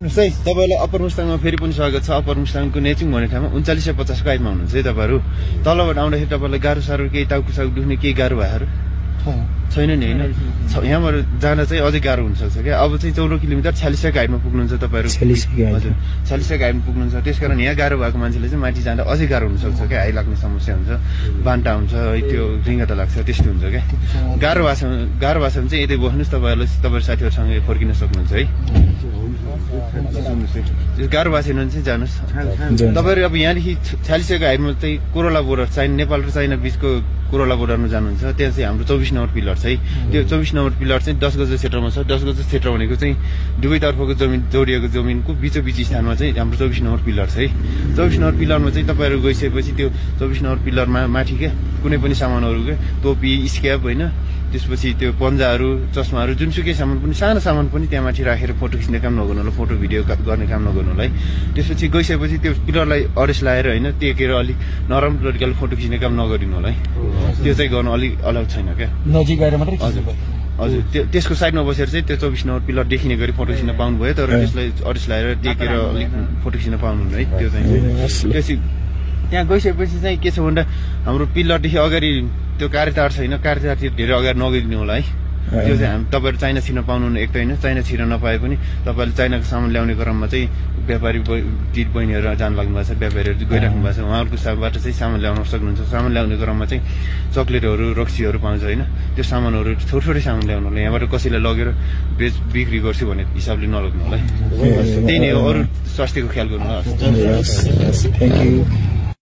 सही तपाईलाई अप्पर मुस्ताङमा फेरि पनि स्वागत छ। अप्पर मुस्ताङको नेचिङ भन्ने ठाउँमा 3950 को हाइटमा हुनुहुन्छ है तपाईहरु। तलबाट आउँदाखेरि तपाईलाई गाह्रो साह्रो केही टाउको दुख्ने केही गाह्रो भएहरु छैन नि हैन। यहाँबाट जान चाहिँ अझै गाह्रो हुन सक्छ के। अब चाहिँ 14 किलोमिटर 46 को हाइटमा पुग्नुहुन्छ तपाईहरु। 46 को हाइटमा पुग्नुहुन्छ। त्यसकारण यहाँ गाह्रो भएको मान्छेले चाहिँ माथि जाँदा अझै गाह्रो हुन सक्छ के। हाइ लाग्ने समस्या हुन्छ, बान्टा हुन्छ, त्यो रिङ्गटा लाग्छ, त्यस्तो हुन्छ के। गाह्रो भएको छ भने चाहिँ यतै बस्नुस्, तपाईहरुले तपाईहरु साथीहरुसँग फर्किन सक्नुहुन्छ है। गाह्रो भएको छैन भने चाहिँ जानुस्। तपाईहरु अब यहाँदेखि 46 को हाइटमा चाहिँ कोरोला बोर्डर चाइना, नेपाल र चाइना बीचको कोरोला बोर्डरमा जानुहुन्छ। त्यहाँ चाहिँ हाम्रो 24 नम्बर पिलर छ है। त्यो 24 नम्बर पिलर चाहिँ 10 गज क्षेत्रमा छ। 10 गज क्षेत्र भनेको चाहिँ दुवै तर्फको जमिन जोडिएको जमिनको बीचोबीच स्थानमा चाहिँ हाम्रो 24 नम्बर पिलर छ है। 24 नम्बर पिलरमा चाहिँ तपाईहरु गइसकेपछि त्यो 24 नम्बर पिलरमा माथि के कुनै पनि सामानहरु के टोपी, स्क्याप हैन, त्यसपछि त्यो पन्जाहरु, चस्माहरु, जुनसुकै सामान पनि, सानो सामान पनि त्यहाँ माथि राखेर फोटो खिच्ने काम नगर्नु होला, फोटो भिडियो गर्ने काम नगर्नु होला है। त्यसपछि गइसकेपछि त्यो पिलरलाई अरेस्ट लाएर हैन टेकेर अलि नरम तरिकाले फोटो खिच्ने काम नगरिनु होला है। त्यो चाहिँ गर्नु अलि अलग छैन क्या। नजिक आएर मात्रै हजुर त्यसको साइडमा बसेर चाहिँ त्यो 24 नम्बर पिलर देखिने गरी फोटो खिच्न पाउनु भयो। तर त्यसलाई अरेस्ट लाएर टेकेर अलि फोटो खिच्न पाउनु है। त्यो चाहिँ त्यसै त्यहाँ गइसकेपछि चाहिँ के छ भन्दा हाम्रो पिलरदेखि अगाडि त्यो कार्यतार छैन, कार्यतारतिर धेरै अगाडि नगइदिनु होला है। त्यो चाहिँ हामी तपाईहरु चाइना छिर्न पाउनुहुन्न एक त हैन। चाइना छिर्न नपाए पनि तपाईहरुले चाइनाको सामान ल्याउने क्रममा चाहिँ व्यापारी दिदी बहिनीहरु जान लाग्नु भएको छ, व्यापारीहरु गइराख्नु भएको छ। उहाँहरुको साथबाट चाहिँ सामान ल्याउन सक्नुहुन्छ। सामान ल्याउने क्रममा चाहिँ चकलेटहरु, रक्सीहरु पाउँछ हैन। त्यो सामानहरु थोरै सामान ल्याउनु होला। यहाँबाट कसैले लगेर बिक्री गर्छु भन्ने हिसाबले नलग्नु होला है। त्यही नै हो। अरु स्वास्थ्यको ख्याल गर्नु होला। Thank you.